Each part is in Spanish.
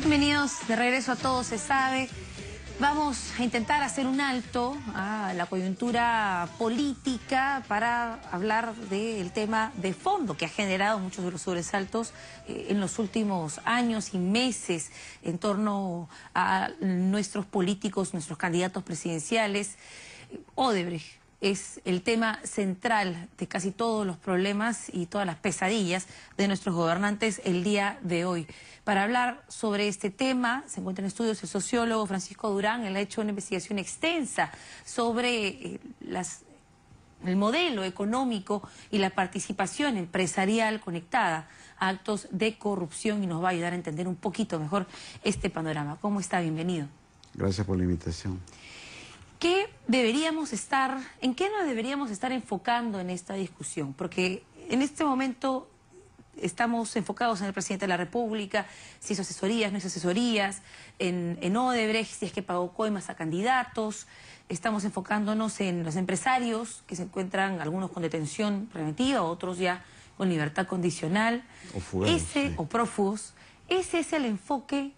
Bienvenidos de regreso a Todo Se Sabe. Vamos a intentar hacer un alto a la coyuntura política para hablar del tema de fondo que ha generado muchos de los sobresaltos en los últimos años y meses en torno a nuestros políticos, nuestros candidatos presidenciales. Odebrecht es el tema central de casi todos los problemas y todas las pesadillas de nuestros gobernantes el día de hoy. Para hablar sobre este tema se encuentra en estudios el sociólogo Francisco Durán. Él ha hecho una investigación extensa sobre el modelo económico y la participación empresarial conectada a actos de corrupción y nos va a ayudar a entender un poquito mejor este panorama. ¿Cómo está? Bienvenido. Gracias por la invitación. ¿En qué nos deberíamos estar enfocando en esta discusión? Porque en este momento estamos enfocados en el presidente de la República, si hizo asesorías, no hizo asesorías, en Odebrecht, si es que pagó coimas a candidatos. Estamos enfocándonos en los empresarios, que se encuentran algunos con detención preventiva, otros ya con libertad condicional. O fugados, sí. O prófugos. ¿Ese es el enfoque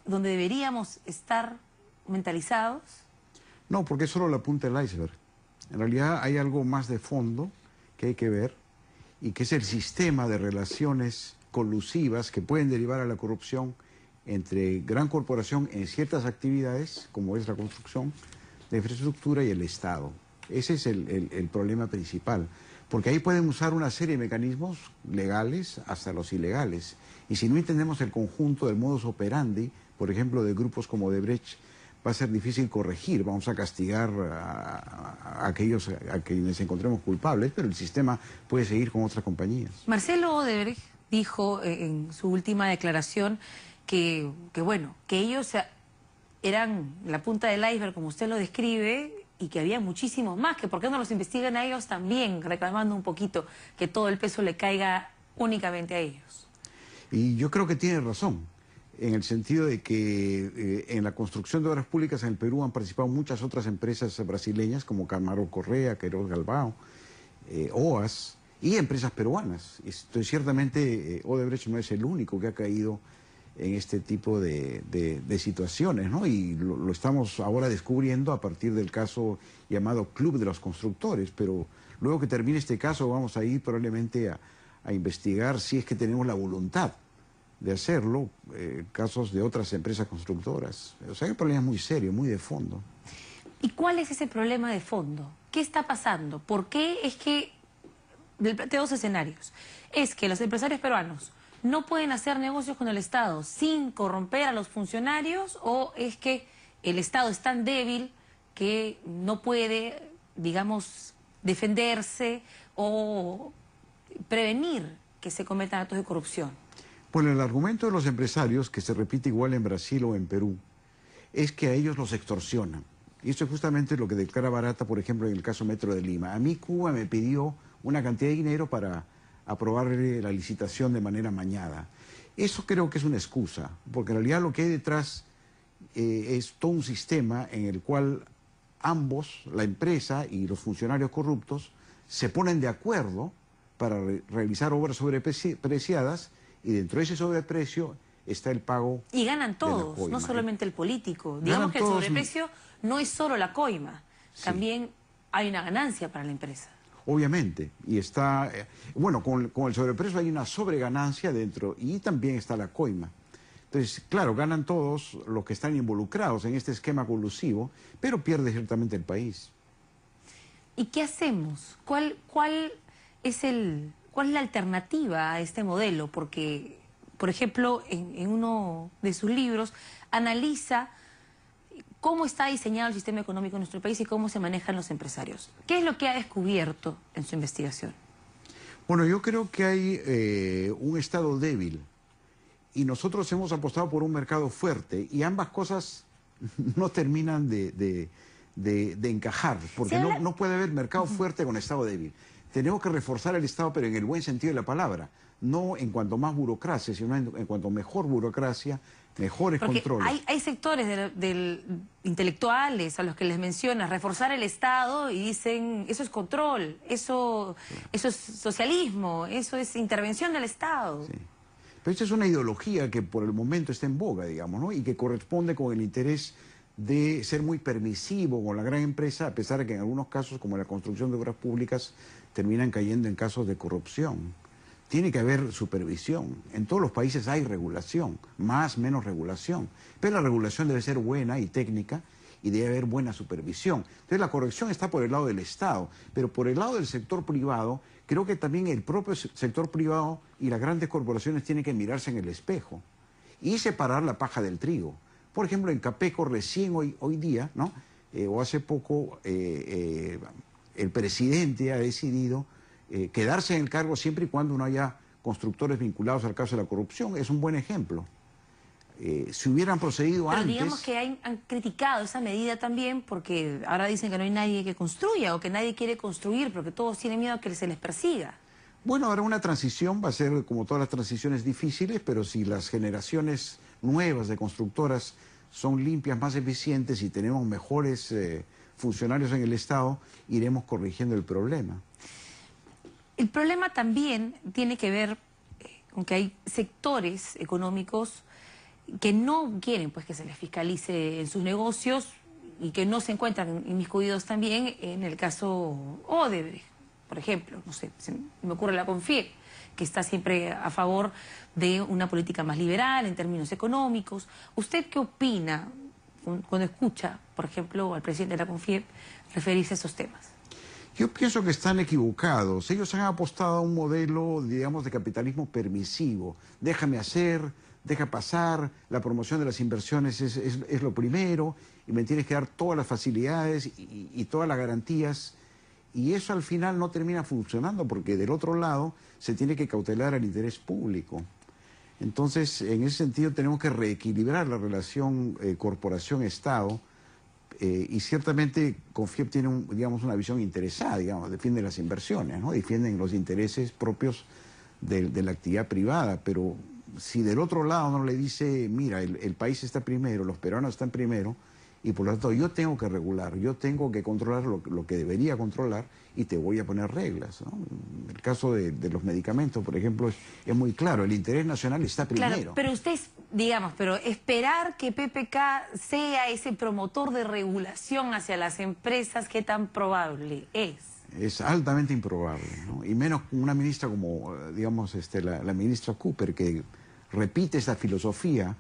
donde deberíamos estar mentalizados? No, porque es solo la punta del iceberg. En realidad hay algo más de fondo que hay que ver y que es el sistema de relaciones colusivas que pueden derivar a la corrupción entre gran corporación en ciertas actividades, como es la construcción de infraestructura y el Estado. Ese es el problema principal, porque ahí pueden usar una serie de mecanismos legales hasta los ilegales. Y si no entendemos el conjunto del modus operandi, por ejemplo, de grupos como Odebrecht, va a ser difícil corregir, vamos a castigar a quienes encontremos culpables, pero el sistema puede seguir con otras compañías. Marcelo Odebrecht dijo en su última declaración que ellos eran la punta del iceberg, como usted lo describe, y que había muchísimos más, que por qué no los investigan a ellos también, reclamando un poquito que todo el peso le caiga únicamente a ellos. Y yo creo que tiene razón, en el sentido de que en la construcción de obras públicas en el Perú han participado muchas otras empresas brasileñas como Camargo Correa, Queiroz Galvão, OAS y empresas peruanas. Ciertamente Odebrecht no es el único que ha caído en este tipo de situaciones, ¿no? Y lo estamos ahora descubriendo a partir del caso llamado Club de los Constructores, pero luego que termine este caso vamos a ir probablemente a investigar si es que tenemos la voluntad de hacerlo, casos de otras empresas constructoras. O sea, hay un problema muy serio, muy de fondo. ¿Y cuál es ese problema de fondo? ¿Qué está pasando? ¿Por qué es que, del planteo dos escenarios, es que los empresarios peruanos no pueden hacer negocios con el Estado sin corromper a los funcionarios, o es que el Estado es tan débil que no puede, digamos, defenderse o prevenir que se cometan actos de corrupción? Bueno, el argumento de los empresarios, que se repite igual en Brasil o en Perú, es que a ellos los extorsionan. Y eso es justamente lo que declara Barata, por ejemplo, en el caso Metro de Lima. A mí Cuba me pidió una cantidad de dinero para aprobarle la licitación de manera amañada. Eso creo que es una excusa, porque en realidad lo que hay detrás es todo un sistema en el cual ambos, la empresa y los funcionarios corruptos, se ponen de acuerdo para realizar obras sobrepreciadas, y dentro de ese sobreprecio está el pago. Y ganan todos, no solamente el político. Digamos que el sobreprecio no es solo la coima, sí, también hay una ganancia para la empresa. Obviamente, y está, bueno, con el sobreprecio hay una sobreganancia dentro y también está la coima. Entonces, claro, ganan todos los que están involucrados en este esquema colusivo, pero pierde ciertamente el país. ¿Y qué hacemos? ¿Cuál es la alternativa a este modelo? Porque, por ejemplo, en uno de sus libros analiza cómo está diseñado el sistema económico en nuestro país y cómo se manejan los empresarios. ¿Qué es lo que ha descubierto en su investigación? Bueno, yo creo que hay un Estado débil y nosotros hemos apostado por un mercado fuerte y ambas cosas no terminan de encajar, porque no puede haber mercado fuerte con Estado débil. Tenemos que reforzar el Estado, pero en el buen sentido de la palabra, no en cuanto más burocracia, sino en cuanto mejor burocracia, mejores controles. Hay sectores intelectuales a los que les mencionas reforzar el Estado y dicen eso es control, eso es socialismo, eso es intervención del Estado. Sí. Pero esta es una ideología que por el momento está en boga, digamos, ¿no? Y que corresponde con el interés de ser muy permisivo con la gran empresa, a pesar de que en algunos casos, como la construcción de obras públicas, terminan cayendo en casos de corrupción. Tiene que haber supervisión. En todos los países hay regulación, más, menos regulación. Pero la regulación debe ser buena y técnica y debe haber buena supervisión. Entonces la corrección está por el lado del Estado, pero por el lado del sector privado, creo que también el propio sector privado y las grandes corporaciones tienen que mirarse en el espejo y separar la paja del trigo. Por ejemplo, en Capeco recién hoy día, ¿no? O hace poco, el presidente ha decidido quedarse en el cargo siempre y cuando no haya constructores vinculados al caso de la corrupción. Es un buen ejemplo. Si hubieran procedido antes... Pero digamos que han criticado esa medida también porque ahora dicen que no hay nadie que construya o que nadie quiere construir porque todos tienen miedo a que se les persiga. Bueno, ahora una transición va a ser como todas las transiciones difíciles, pero si las generaciones nuevas de constructoras son limpias, más eficientes y tenemos mejores funcionarios en el Estado, iremos corrigiendo el problema. El problema también tiene que ver con que hay sectores económicos que no quieren pues que se les fiscalice en sus negocios y que no se encuentran inmiscuidos también en el caso Odebrecht, por ejemplo, no sé, se me ocurre la CONFIEP, que está siempre a favor de una política más liberal en términos económicos. ¿Usted qué opina cuando escucha, por ejemplo, al presidente de la CONFIEP referirse a esos temas? Yo pienso que están equivocados. Ellos han apostado a un modelo, digamos, de capitalismo permisivo. Déjame hacer, deja pasar, la promoción de las inversiones es lo primero, y me tienes que dar todas las facilidades y todas las garantías. Y eso al final no termina funcionando porque del otro lado se tiene que cautelar el interés público. Entonces, en ese sentido tenemos que reequilibrar la relación corporación-Estado y ciertamente CONFIEP tiene, digamos, una visión interesada, digamos, defiende las inversiones, ¿no? Defienden los intereses propios de la actividad privada, pero si del otro lado no le dice, mira, el país está primero, los peruanos están primero, y por lo tanto yo tengo que regular, yo tengo que controlar lo que debería controlar y te voy a poner reglas, ¿no? El caso de los medicamentos, por ejemplo, es muy claro, el interés nacional está primero. Claro, pero usted, digamos, pero esperar que PPK sea ese promotor de regulación hacia las empresas, ¿qué tan probable es? Es altamente improbable, ¿no? Y menos una ministra como, digamos, la ministra Cooper, que repite esta filosofía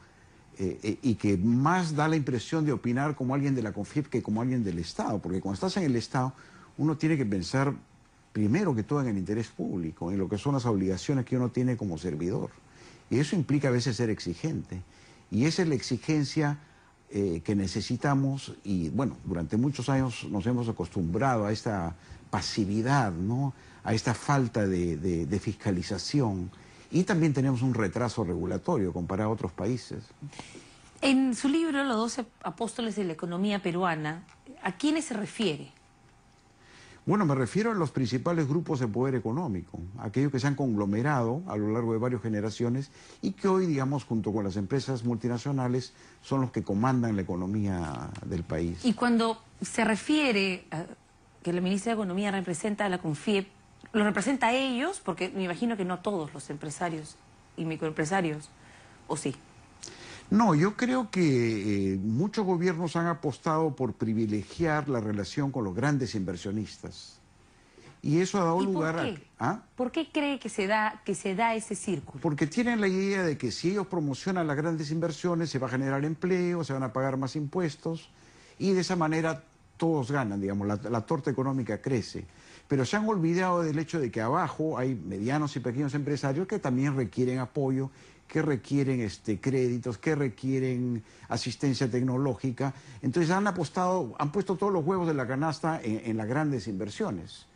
y que más da la impresión de opinar como alguien de la CONFIEP que como alguien del Estado, porque cuando estás en el Estado uno tiene que pensar primero que todo en el interés público, en lo que son las obligaciones que uno tiene como servidor. Y eso implica a veces ser exigente. Y esa es la exigencia que necesitamos y, bueno, durante muchos años nos hemos acostumbrado a esta pasividad, ¿no? A esta falta de fiscalización. Y también tenemos un retraso regulatorio comparado a otros países. En su libro, Los 12 apóstoles de la economía peruana, ¿a quiénes se refiere? Bueno, me refiero a los principales grupos de poder económico, aquellos que se han conglomerado a lo largo de varias generaciones y que hoy, digamos, junto con las empresas multinacionales, son los que comandan la economía del país. Y cuando se refiere a que la ministra de Economía representa a la CONFIEP, ¿lo representa a ellos? Porque me imagino que no todos los empresarios y microempresarios, ¿o sí? No, yo creo que muchos gobiernos han apostado por privilegiar la relación con los grandes inversionistas. Y eso ha dado lugar a... ¿Ah? ¿Por qué cree que se da ese círculo? Porque tienen la idea de que si ellos promocionan las grandes inversiones se va a generar empleo, se van a pagar más impuestos y de esa manera todos ganan, digamos, la torta económica crece. Pero se han olvidado del hecho de que abajo hay medianos y pequeños empresarios que también requieren apoyo, que requieren créditos, que requieren asistencia tecnológica. Entonces han puesto todos los huevos de la canasta en las grandes inversiones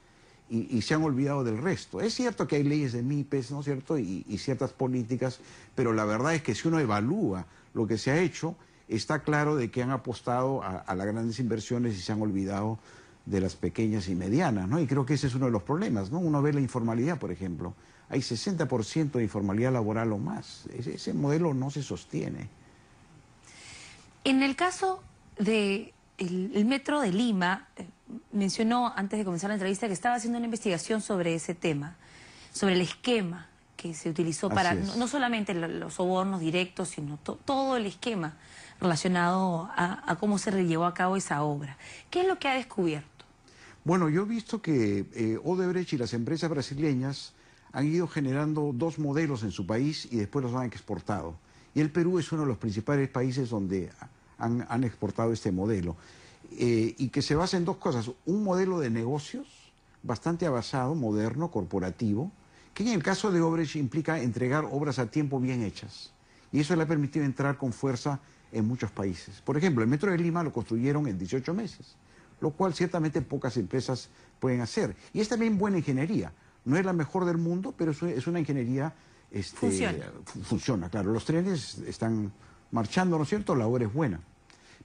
y se han olvidado del resto. Es cierto que hay leyes de MIPES, ¿no es cierto?, y ciertas políticas, pero la verdad es que si uno evalúa lo que se ha hecho, está claro de que han apostado a las grandes inversiones y se han olvidado de las pequeñas y medianas, ¿no? Y creo que ese es uno de los problemas, ¿no? Uno ve la informalidad, por ejemplo. Hay 60% de informalidad laboral o más. Ese modelo no se sostiene. En el caso del Metro de Lima, mencionó antes de comenzar la entrevista que estaba haciendo una investigación sobre ese tema, sobre el esquema que se utilizó Así para es. no solamente los sobornos directos, sino todo el esquema relacionado a cómo se llevó a cabo esa obra. ¿Qué es lo que ha descubierto? Bueno, yo he visto que Odebrecht y las empresas brasileñas han ido generando dos modelos en su país y después los han exportado. Y el Perú es uno de los principales países donde han exportado este modelo. Y que se basa en dos cosas. Un modelo de negocios bastante avanzado, moderno, corporativo, que en el caso de Odebrecht implica entregar obras a tiempo bien hechas. Y eso le ha permitido entrar con fuerza en muchos países. Por ejemplo, el Metro de Lima lo construyeron en 18 meses. Lo cual ciertamente pocas empresas pueden hacer. Y es también buena ingeniería. No es la mejor del mundo, pero es una ingeniería... funciona, claro. Los trenes están marchando, ¿no es cierto? La obra es buena.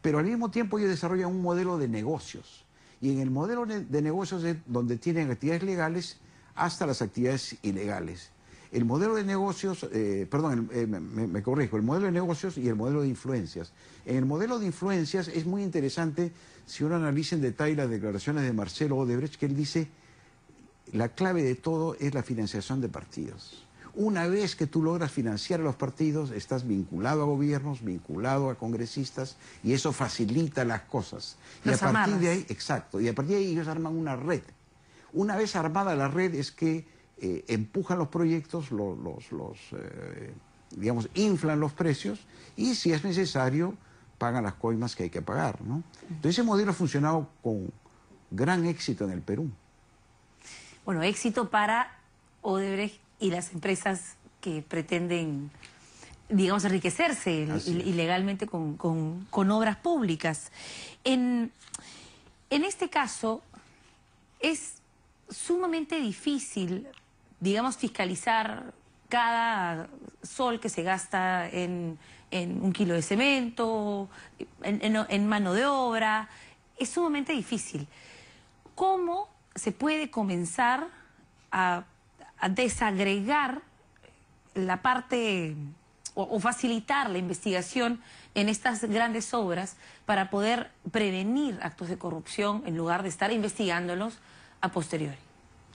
Pero al mismo tiempo ellos desarrollan un modelo de negocios. Y en el modelo de negocios es donde tienen actividades legales hasta las actividades ilegales. El modelo de negocios, me corrijo, el modelo de negocios y el modelo de influencias. En el modelo de influencias es muy interesante si uno analiza en detalle las declaraciones de Marcelo Odebrecht, que él dice, la clave de todo es la financiación de partidos. Una vez que tú logras financiar a los partidos, estás vinculado a gobiernos, vinculado a congresistas, y eso facilita las cosas. Y a partir de ahí, exacto, y a partir de ahí ellos arman una red. Una vez armada la red es que empujan los proyectos, digamos, inflan los precios y si es necesario pagan las coimas que hay que pagar, ¿no? Entonces ese modelo ha funcionado con gran éxito en el Perú. Bueno, éxito para Odebrecht y las empresas que pretenden, digamos, enriquecerse ilegalmente con obras públicas. En este caso es sumamente difícil, digamos, fiscalizar cada sol que se gasta en un kilo de cemento, en mano de obra. Es sumamente difícil. ¿Cómo se puede comenzar a desagregar la parte o facilitar la investigación en estas grandes obras para poder prevenir actos de corrupción en lugar de estar investigándolos a posteriori?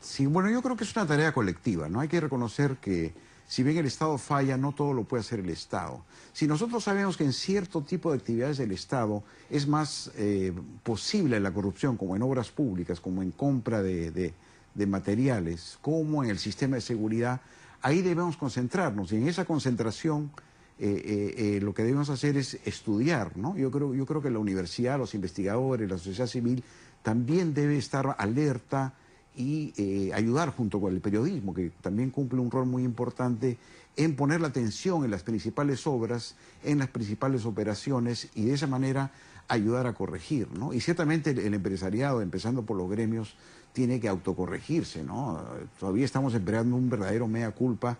Sí, bueno, yo creo que es una tarea colectiva, ¿no? Hay que reconocer que si bien el Estado falla, no todo lo puede hacer el Estado. Si nosotros sabemos que en cierto tipo de actividades del Estado es más posible la corrupción, como en obras públicas, como en compra de materiales, como en el sistema de seguridad, ahí debemos concentrarnos. Y en esa concentración lo que debemos hacer es estudiar, ¿no? Yo creo que la universidad, los investigadores, la sociedad civil también debe estar alerta y ayudar junto con el periodismo, que también cumple un rol muy importante en poner la atención en las principales obras, en las principales operaciones y de esa manera ayudar a corregir, ¿no? Y ciertamente el empresariado, empezando por los gremios, tiene que autocorregirse, ¿no? Todavía estamos esperando un verdadero mea culpa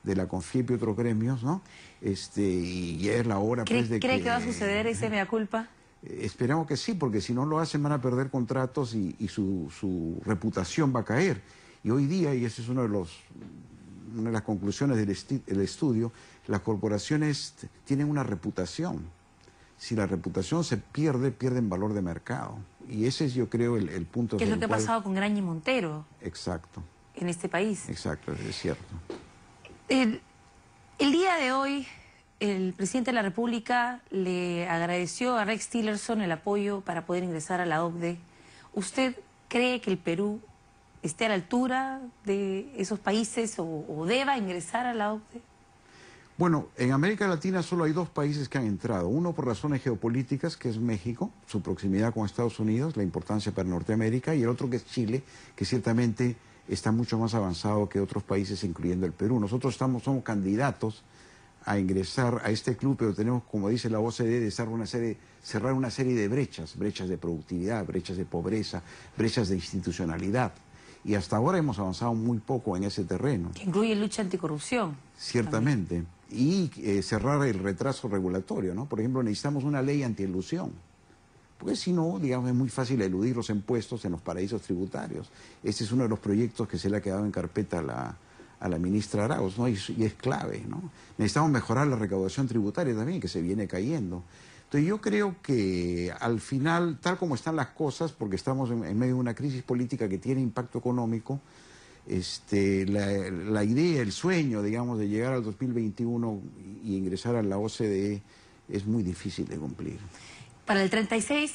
de la CONFIEP y otros gremios, ¿no? Y ya es la hora, pues, de que... ¿Cree que va a suceder ese mea culpa? Esperamos que sí, porque si no lo hacen van a perder contratos y su reputación va a caer. Y hoy día, y esa es una de las conclusiones del estudio, las corporaciones tienen una reputación. Si la reputación se pierde, pierden valor de mercado. Y ese es, yo creo, el punto... ¿Qué es lo que ha pasado con Graña y Montero? Exacto. En este país. Exacto, es cierto. El día de hoy, el presidente de la República le agradeció a Rex Tillerson el apoyo para poder ingresar a la OCDE. ¿Usted cree que el Perú esté a la altura de esos países o deba ingresar a la OCDE? Bueno, en América Latina solo hay dos países que han entrado. Uno por razones geopolíticas, que es México, su proximidad con Estados Unidos, la importancia para Norteamérica, y el otro que es Chile, que ciertamente está mucho más avanzado que otros países, incluyendo el Perú. Nosotros somos candidatos a ingresar a este club, pero tenemos, como dice la OCDE, de cerrar una serie de brechas de productividad, brechas de pobreza, brechas de institucionalidad. Y hasta ahora hemos avanzado muy poco en ese terreno. Que incluye lucha anticorrupción. Ciertamente. También. Y cerrar el retraso regulatorio, ¿no? Por ejemplo, necesitamos una ley antielusión. Porque si no, digamos, es muy fácil eludir los impuestos en los paraísos tributarios. Este es uno de los proyectos que se le ha quedado en carpeta a la ministra Arauz, ¿no? Y es clave, ¿no? Necesitamos mejorar la recaudación tributaria también, que se viene cayendo. Entonces yo creo que al final, tal como están las cosas, porque estamos en medio de una crisis política que tiene impacto económico, la idea, el sueño, digamos, de llegar al 2021 y ingresar a la OCDE es muy difícil de cumplir. Para el 36,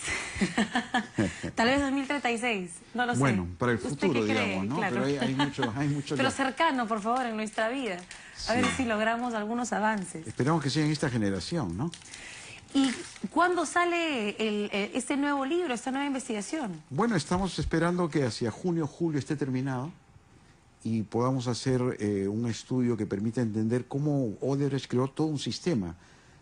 tal vez 2036, no lo sé. Bueno, para el futuro, digamos, ¿no? Claro. Pero hay mucho Pero cercano, por favor, en nuestra vida. A ver si logramos algunos avances. Esperamos que sea en esta generación, ¿no? ¿Y cuándo sale este nuevo libro, esta nueva investigación? Bueno, estamos esperando que hacia junio, julio esté terminado y podamos hacer un estudio que permita entender cómo Odebrecht creó todo un sistema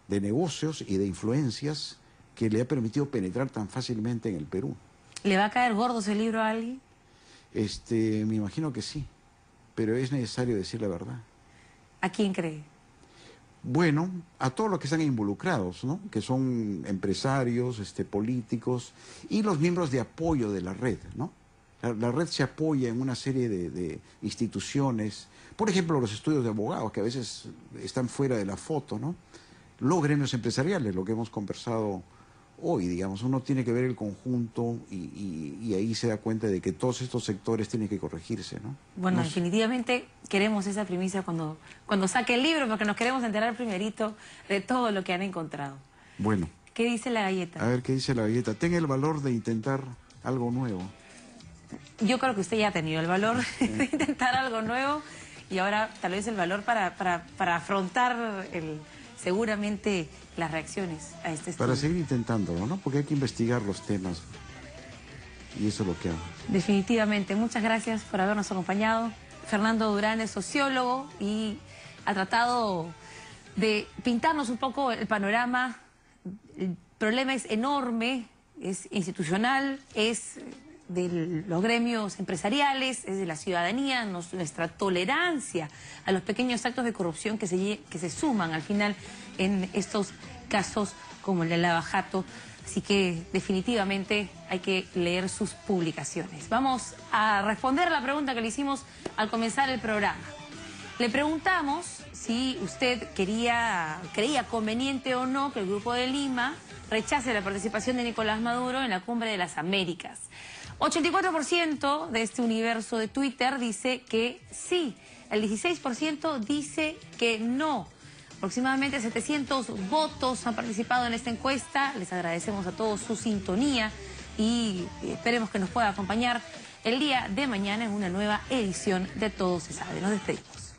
de negocios y de influencias que le ha permitido penetrar tan fácilmente en el Perú. ¿Le va a caer gordo ese libro a alguien? Me imagino que sí, pero es necesario decir la verdad. ¿A quién cree? Bueno, a todos los que están involucrados, ¿no? Que son empresarios, políticos y los miembros de apoyo de la red, ¿no? La red se apoya en una serie de instituciones, por ejemplo, los estudios de abogados, que a veces están fuera de la foto, ¿no? Los gremios empresariales, lo que hemos conversado hoy, digamos, uno tiene que ver el conjunto y ahí se da cuenta de que todos estos sectores tienen que corregirse, ¿no? Bueno, definitivamente queremos esa primicia cuando saque el libro, porque nos queremos enterar primerito de todo lo que han encontrado. Bueno. ¿Qué dice la galleta? A ver, ¿qué dice la galleta? Ten el valor de intentar algo nuevo. Yo creo que usted ya ha tenido el valor de intentar algo nuevo y ahora tal vez el valor para afrontar seguramente las reacciones a este estudio. Para seguir intentándolo, ¿no? Porque hay que investigar los temas y eso es lo que hago. Definitivamente. Muchas gracias por habernos acompañado. Fernando Durán es sociólogo y ha tratado de pintarnos un poco el panorama. El problema es enorme, es institucional, es de los gremios empresariales, es de la ciudadanía, nuestra tolerancia a los pequeños actos de corrupción que se suman al final en estos casos como el de Lava Jato. Así que definitivamente hay que leer sus publicaciones. Vamos a responder la pregunta que le hicimos al comenzar el programa. Le preguntamos si usted creía conveniente o no que el Grupo de Lima rechace la participación de Nicolás Maduro en la Cumbre de las Américas. 84% de este universo de Twitter dice que sí, el 16% dice que no. Aproximadamente 700 votos han participado en esta encuesta. Les agradecemos a todos su sintonía y esperemos que nos pueda acompañar el día de mañana en una nueva edición de Todo se sabe. Nos despedimos.